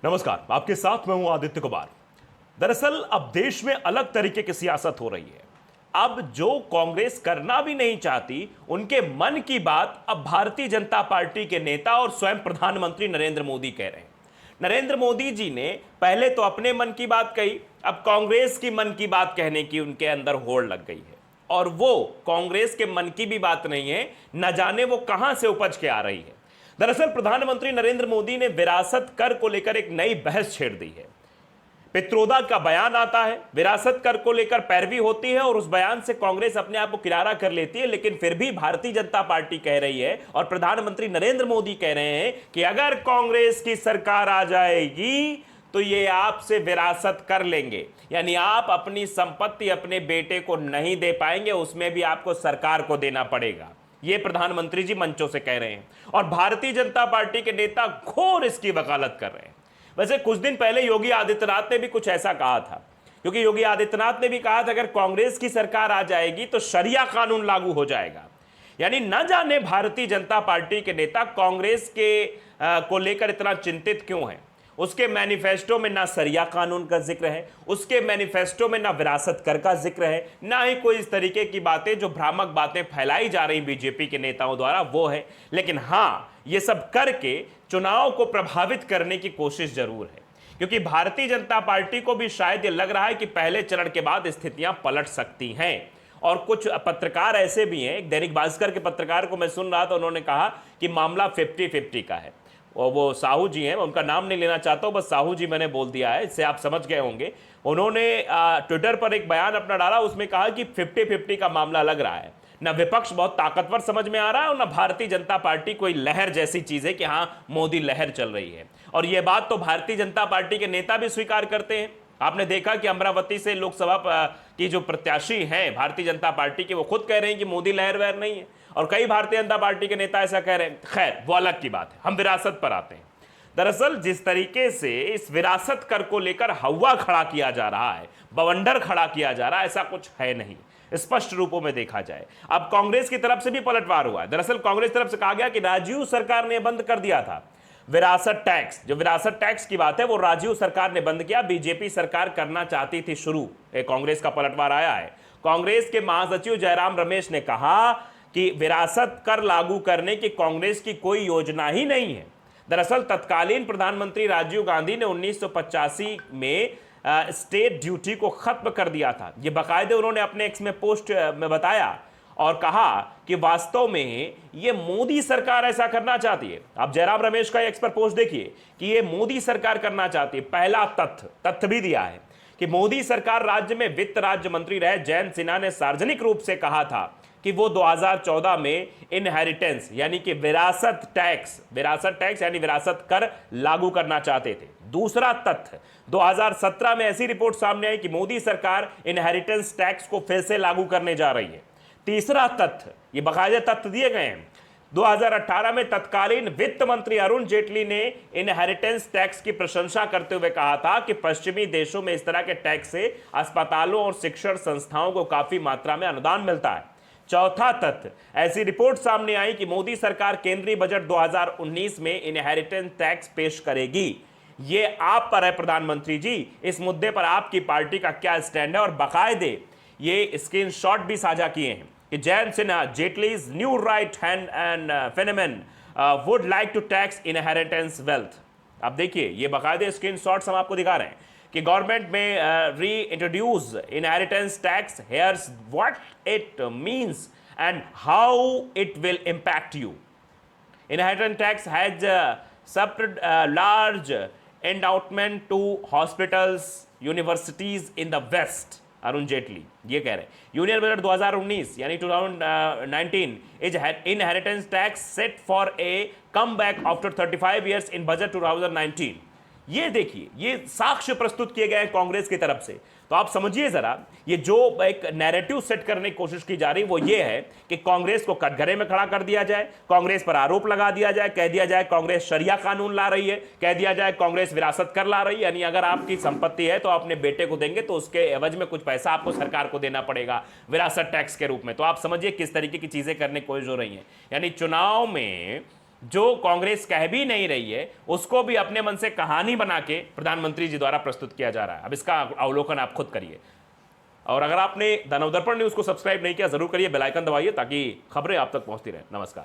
नमस्कार, आपके साथ मैं हूं आदित्य कुमार। दरअसल अब देश में अलग तरीके की सियासत हो रही है। अब जो कांग्रेस करना भी नहीं चाहती, उनके मन की बात अब भारतीय जनता पार्टी के नेता और स्वयं प्रधानमंत्री नरेंद्र मोदी कह रहे हैं। नरेंद्र मोदी जी ने पहले तो अपने मन की बात कही, अब कांग्रेस की मन की बात कहने की उनके अंदर होड़ लग गई है। और वो कांग्रेस के मन की भी बात नहीं है, न जाने वो कहां से उपज के आ रही है। दरअसल प्रधानमंत्री नरेंद्र मोदी ने विरासत कर को लेकर एक नई बहस छेड़ दी है। पित्रोदा का बयान आता है, विरासत कर को लेकर पैरवी होती है और उस बयान से कांग्रेस अपने आप को किनारा कर लेती है, लेकिन फिर भी भारतीय जनता पार्टी कह रही है और प्रधानमंत्री नरेंद्र मोदी कह रहे हैं कि अगर कांग्रेस की सरकार आ जाएगी तो ये आपसे विरासत कर लेंगे, यानी आप अपनी संपत्ति अपने बेटे को नहीं दे पाएंगे, उसमें भी आपको सरकार को देना पड़ेगा। ये प्रधानमंत्री जी मंचों से कह रहे हैं और भारतीय जनता पार्टी के नेता घोर इसकी वकालत कर रहे हैं। वैसे कुछ दिन पहले योगी आदित्यनाथ ने भी कुछ ऐसा कहा था, क्योंकि योगी आदित्यनाथ ने भी कहा था अगर कांग्रेस की सरकार आ जाएगी तो शरिया कानून लागू हो जाएगा। यानी न जाने भारतीय जनता पार्टी के नेता कांग्रेस के को लेकर इतना चिंतित क्यों हैं। उसके मैनिफेस्टो में ना सरिया कानून का जिक्र है, उसके मैनिफेस्टो में ना विरासत कर का जिक्र है, ना ही कोई इस तरीके की बातें जो भ्रामक बातें फैलाई जा रही बीजेपी के नेताओं द्वारा वो है। लेकिन हाँ, ये सब करके चुनाव को प्रभावित करने की कोशिश जरूर है, क्योंकि भारतीय जनता पार्टी को भी शायद ये लग रहा है कि पहले चरण के बाद स्थितियां पलट सकती हैं। और कुछ पत्रकार ऐसे भी हैं, एक दैनिक भास्कर के पत्रकार को मैं सुन रहा था, उन्होंने कहा कि मामला 50-50 का है। और वो साहू जी हैं, उनका नाम नहीं लेना चाहता हूं, बस साहू जी मैंने बोल दिया है, इससे आप समझ गए होंगे। उन्होंने ट्विटर पर एक बयान अपना डाला, उसमें कहा कि 50-50 का मामला लग रहा है। ना विपक्ष बहुत ताकतवर समझ में आ रहा है और ना भारतीय जनता पार्टी कोई लहर जैसी चीज है कि हाँ मोदी लहर चल रही है। और यह बात तो भारतीय जनता पार्टी के नेता भी स्वीकार करते हैं। आपने देखा कि अमरावती से लोकसभा की जो प्रत्याशी हैं भारतीय जनता पार्टी के, वो खुद कह रहे हैं कि मोदी लहर वहर नहीं है, और कई भारतीय जनता पार्टी के नेता ऐसा कह रहे हैं। खैर वो अलग की बात है, हम विरासत पर आते हैं। दरअसल जिस तरीके से इस विरासत कर को लेकर हवा खड़ा किया जा रहा है, बवंडर खड़ा किया जा रहा है, ऐसा कुछ है नहीं। स्पष्ट रूपों में देखा जाए, अब कांग्रेस की तरफ से भी पलटवार हुआ है। दरअसल कांग्रेस तरफ से कहा गया कि राजीव सरकार ने बंद कर दिया था विरासत टैक्स। जो विरासत टैक्स की बात है वो राजीव सरकार ने बंद किया, बीजेपी सरकार करना चाहती थी शुरू। कांग्रेस का पलटवार आया है। कांग्रेस के महासचिव जयराम रमेश ने कहा कि विरासत कर लागू करने की कांग्रेस की कोई योजना ही नहीं है। दरअसल तत्कालीन प्रधानमंत्री राजीव गांधी ने 1985 में स्टेट ड्यूटी को खत्म कर दिया था। यह बाकायदे उन्होंने अपने एक्स में पोस्ट में बताया और कहा कि वास्तव में ये मोदी सरकार ऐसा करना चाहती है। आप जयराम रमेश का एक्स पर पोस्ट देखिए कि ये मोदी सरकार करना चाहती है। पहला तथ्य भी दिया है कि मोदी सरकार राज्य में वित्त राज्य मंत्री रहे जयंत सिन्हा ने सार्वजनिक रूप से कहा था कि वो 2014 में इनहेरिटेंस यानी कि विरासत टैक्स यानी विरासत कर लागू करना चाहते थे। दूसरा तथ्य, 2017 में ऐसी रिपोर्ट सामने आई कि मोदी सरकार इनहेरिटेंस टैक्स को फिर से लागू करने जा रही है। तीसरा तथ्य, ये बाकायदे तथ्य दिए गए हैं, 2018 में तत्कालीन वित्त मंत्री अरुण जेटली ने इनहेरिटेंस टैक्स की प्रशंसा करते हुए कहा था कि पश्चिमी देशों में इस तरह के टैक्स से अस्पतालों और शिक्षण संस्थाओं को काफी मात्रा में अनुदान मिलता है। चौथा तथ्य, ऐसी रिपोर्ट सामने आई कि मोदी सरकार केंद्रीय बजट 2019 में इनहेरिटेंस टैक्स पेश करेगी। ये आप पर है प्रधानमंत्री जी, इस मुद्दे पर आपकी पार्टी का क्या स्टैंड है। और बाकायदे ये स्क्रीनशॉट भी साझा किए हैं कि Jayant Sinha, Jaitley's new right hand and फेनोमेन would like to tax inheritance wealth. अब देखिए ये बाकायदे स्क्रीनशॉट्स हम आपको दिखा रहे हैं कि गवर्नमेंट में reintroduce inheritance tax, here's what it means and how it will impact you. Inheritance tax has suffered large endowment to hospitals, universities in the West. Arun Jaitley ये कह रहे हैं। यूनियन बजट 2019 यानी 2019 is inheritance tax set for a come back after 35 years in budget 2019। ये देखिए ये साक्ष्य प्रस्तुत किए गए हैं कांग्रेस की तरफ से। तो आप समझिए जरा, ये जो एक नैरेटिव सेट करने की कोशिश की जा रही वो ये है कि कांग्रेस को कटघरे में खड़ा कर दिया जाए, कांग्रेस पर आरोप लगा दिया जाए, कह दिया जाए कांग्रेस शरिया कानून ला रही है, कह दिया जाए कांग्रेस विरासत कर ला रही है। यानी अगर आपकी संपत्ति है तो अपने बेटे को देंगे तो उसके एवज में कुछ पैसा आपको सरकार को देना पड़ेगा विरासत टैक्स के रूप में। तो आप समझिए किस तरीके की चीजें करने की कोशिश हो रही है। यानी चुनाव में जो कांग्रेस कह भी नहीं रही है उसको भी अपने मन से कहानी बना के प्रधानमंत्री जी द्वारा प्रस्तुत किया जा रहा है। अब इसका अवलोकन आप खुद करिए। और अगर आपने द नवदर्पण न्यूज को सब्सक्राइब नहीं किया, जरूर करिए, बेल आइकन दबाइए ताकि खबरें आप तक पहुंचती रहें। नमस्कार।